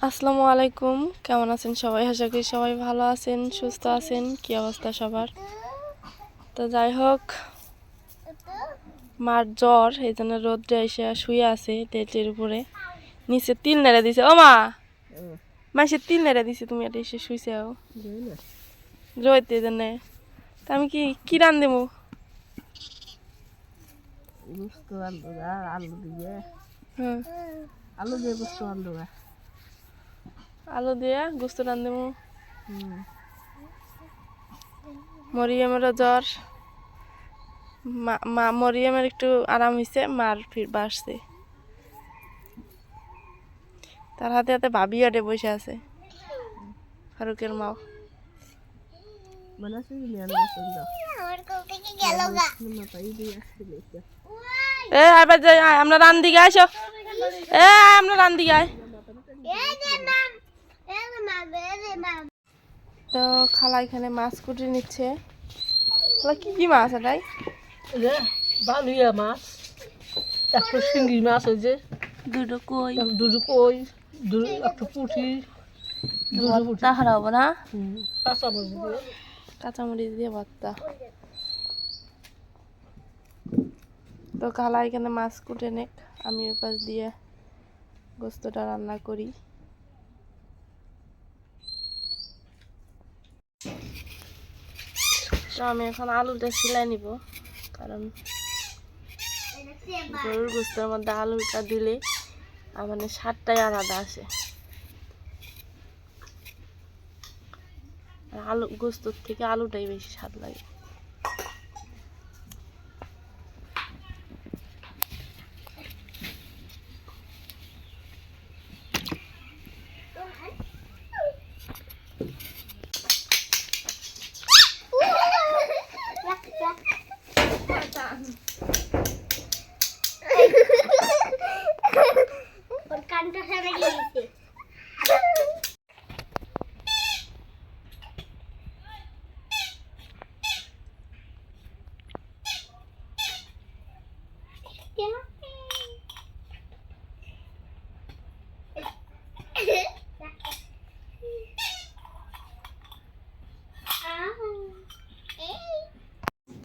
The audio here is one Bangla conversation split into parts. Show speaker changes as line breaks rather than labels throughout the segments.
আসসালামু আলাইকুম, কেমন আছেন সবাই? আশা করি সবাই ভালো আছেন, সুস্থ আছেন। কি অবস্থা সবার? তো যাই হোক, মার জ্বর, এই জন্য রোদ্রে এসে শুয়ে আছে টেটের উপরে। নিচে তিল নেড়ে দিছে। ও মা, মাসে তিল নেড়ে দিছে, তুমি এটা এসে শুইছে রোদে জন্য। তা আমি কি রান দেবো? হুম, আলু দিয়ে গোস্ত রান দেবো। মরিয়মেরও জ্বর, মরিয়মের একটু আরাম হয়েছে, মার ফির বাসছে। তার হাতে হাতে ভাবি আটে বসে আছে, ফারুকের মাও। আবার যাই, আমরা রান দিকে আসো। আমরা রান দিকে আয়। তো খালা এখানে মাছ কুটে নিচ্ছে। খালা কি কি মাছ এটাই?
বালুইয়া মাছ, একটা শিঙ্গি মাছ হয়েছে,
দুটো কই,
একটা পুঁটি,
ভর্তা হারাবো না?
কাঁচামরিচ দিয়ে।
কাঁচামরিচ দিয়ে ভর্তা। তো খালা এখানে মাছ কুটে নেক, আমি ওই পাশ দিয়ে গোস্তটা রান্না করি। তো আমি এখন আলুটা সিলাই নিব, কারণ গরুর গোস্তের মধ্যে আলুটা দিলে মানে স্বাদটাই আলাদা আসে। আলু গোস্তর থেকে আলুটাই বেশি স্বাদ লাগে।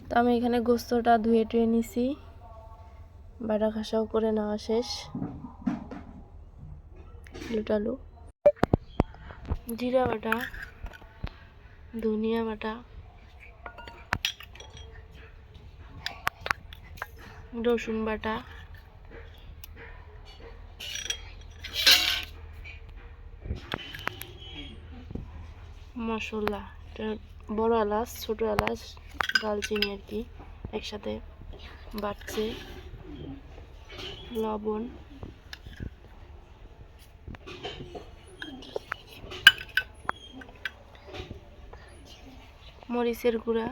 তো আমি এখানে গোস্তটা ধুয়ে টুয়ে নিছি, বাটা ঘাসাও করে নেওয়া শেষ। লুটালু জিরা বাটা, ধনিয়া বাটা, রসুন বাটা, মশলা, বড় এলাচ, ছোট এলাচ, দালচিনি আর কি একসাথে বাটছে, লবণ, মরিচের গুঁড়া,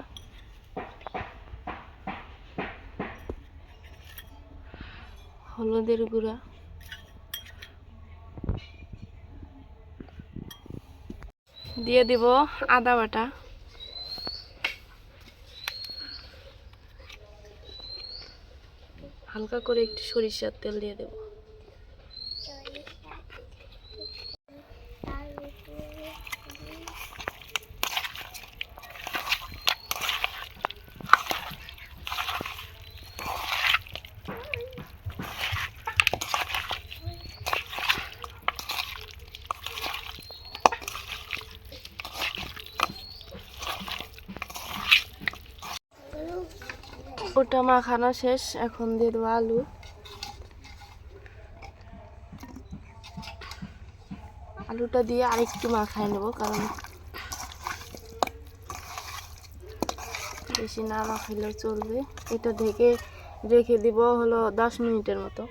হলুদের গুঁড়া, দিয়ে দিব আদা বাটা, হালকা করে একটু সরিষার তেল দিয়ে দেব। ওটা মাখানো শেষ, এখন দিয়ে দেবো আলু। আলুটা দিয়ে আরেকটু মাখায় নেব, কারণ বেশি না মাখাইলেও চলবে। এটা ঢেকে রেখে দিব হলো 10 মিনিটের মতো।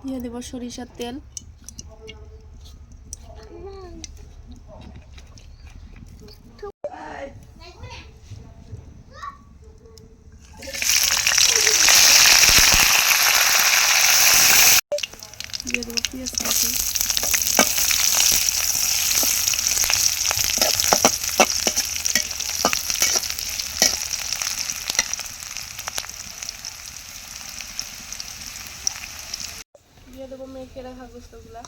দিয়ে দেবো সরিষার তেল, দিয়ে দেবো পেঁয়াজ কুচি, দিয়ে দেবো মেখে রাখা গোস্তগুলা,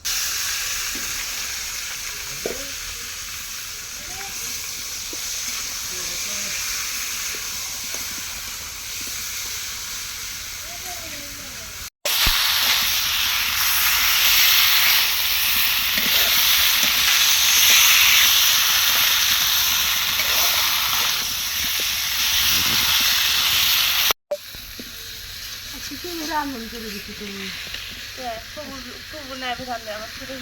রান্না করে দিচ্ছি তুমি
খুব নেবে থাকলে আমার ছোটো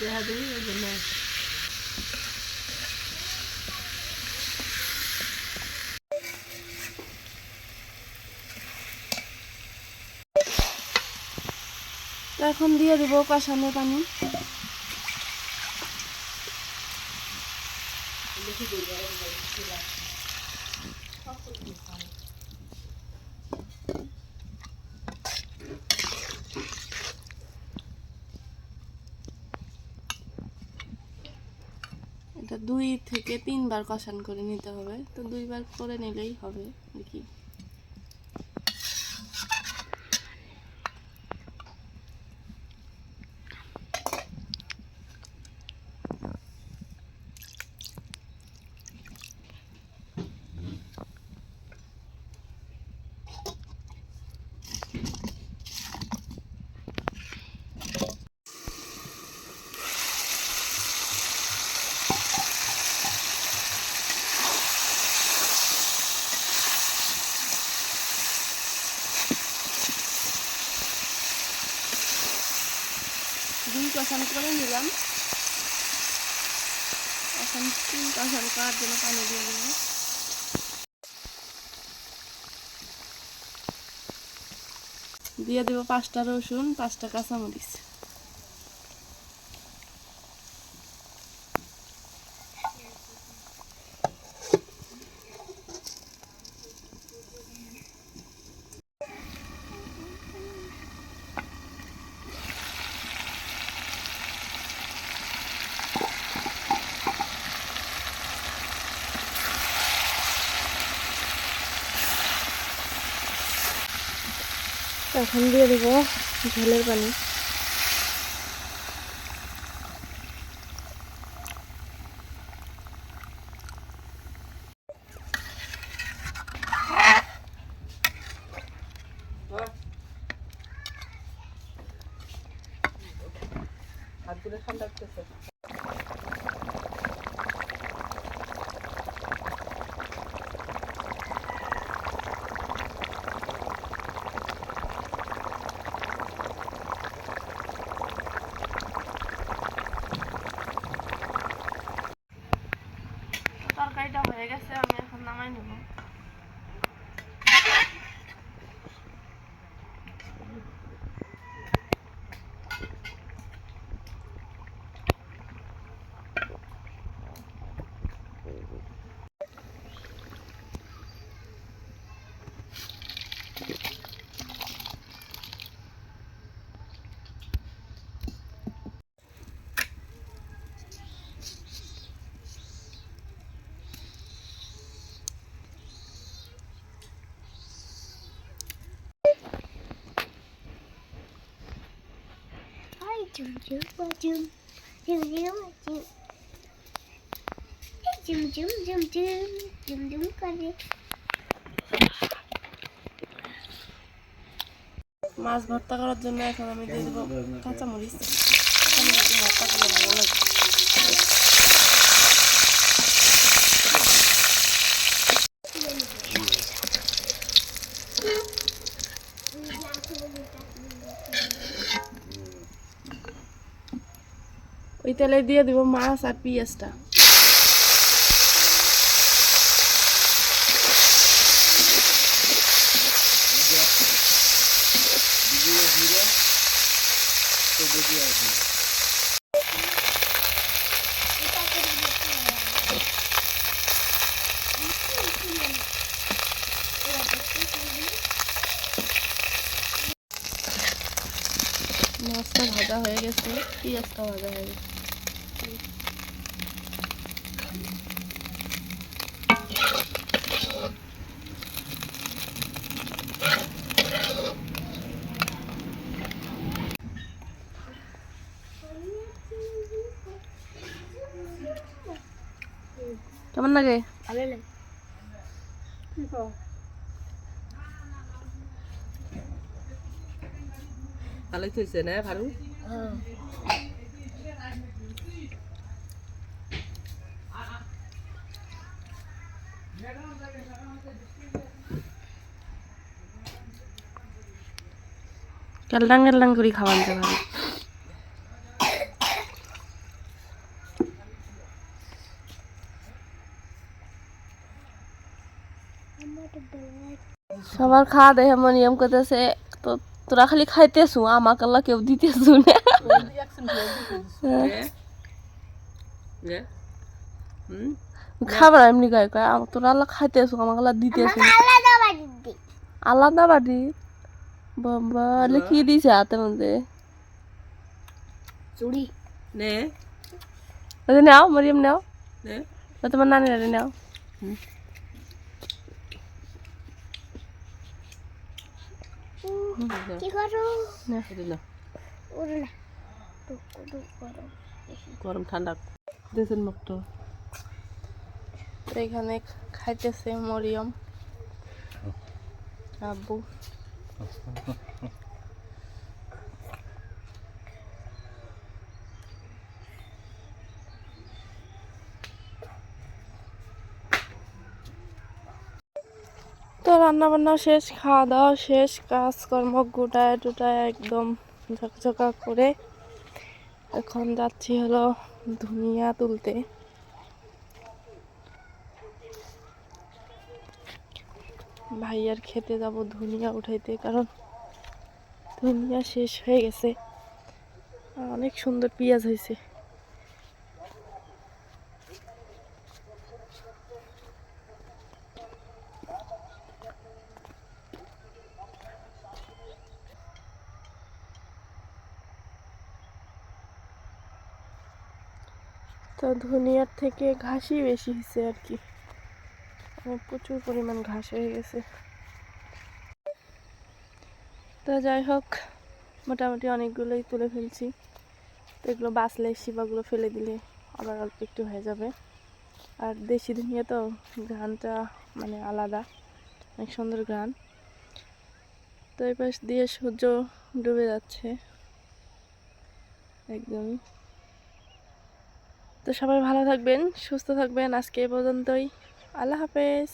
দেখা দেবি ওই জন্য
এখন দিয়ে দেবো কষানো পানি, এটা 2 থেকে 3 বার কষান করে নিতে হবে, তো 2 বার করে নিলেই হবে দেখি। দুই কষান করে নিলাম, এখন 3 কষান করার জন্য পানি দিয়ে দেবো, দিয়ে দেবো 5টা রসুন, 5টা কাঁচামরিচ, এখন দিয়ে দেবো ঝোলের পানি,
হাত ধরে ঠান্ডা করতেছে
তরকারিটা হয়ে গেছে, আমি এখন নামাই নেব।
Chum chum ba chum chum chum chum chum chum chum chum chum chum করে
মাছ ভর্তা করার জন্য এখন আমি দিয়ে দেবো কাঁচামরিচ, কাঁচামরিচ ভর্তা করলে ভালো লাগে। ওই তেলে দিয়ে দিব মাছ আর পেঁয়াজটা, মাছটা ভাজা হয়ে গেছে, পেঁয়াজটা ভাজা হয়ে গেছে। কেমন লাগে?
ভালো লাগে।
কি কও? ভালোই হয়েছে না ভালো?
হ্যাঁ।
কেলডাং কেলডাং করে খাওয়ান যায় ভালো। সবার খাওয়া দেখে মনিয়ম করতেছে, তো তোরা খালি খাইতেছু, আমাকে আল্লাহ কেউ দিতেছু না।
নে হুম
খাবার এমনি গায়ে কয় তোরা আল্লাহ খাইতেছু, আমাকে আল্লাহ দিতেছু না।
আলাদা বাড়ি দি।
আলাদা বাড়ি? বাবা কি দিছে হাতের মধ্যে?
চুড়ি।
নে
নাও মরিয়ম নাও,
নে
তোমার নানিরা নাও।
কি করো?
এটা না
ওরে না। টুক টুক করো।
গরম ঠান্ডা দেশের মুক্ত
এখানে খাইতেছে মরিয়ম, আব্বু। তো রান্না বান্না শেষ, খাওয়া দাওয়া শেষ, কাজকর্ম গোটায় টোটায় একদম ঝকঝকা করে এখন যাচ্ছি হলো ধনিয়া তুলতে। ভাইয়ার খেতে যাব ধনিয়া উঠাইতে, কারণ ধনিয়া শেষ হয়ে গেছে। আর অনেক সুন্দর পেঁয়াজ হয়েছে। তো ধনিয়ার থেকে ঘাসই বেশি হয়েছে আর কি, প্রচুর পরিমাণ ঘাস হয়ে গেছে। তো যাই হোক, মোটামুটি অনেকগুলোই তুলে ফেলছি। তো এগুলো বাঁচলে শিবাগুলো ফেলে দিলে আবার অল্প একটু হয়ে যাবে। আর দেশি ধনিয়া তো ঘ্রাণটা মানে আলাদা, অনেক সুন্দর ঘ্রাণ। তো এই পাশ দিয়ে সূর্য ডুবে যাচ্ছে একদমই। তো সবাই ভালো থাকবেন, সুস্থ থাকবেন। আজকে এ পর্যন্তই। আল্লাহ হাফেজ।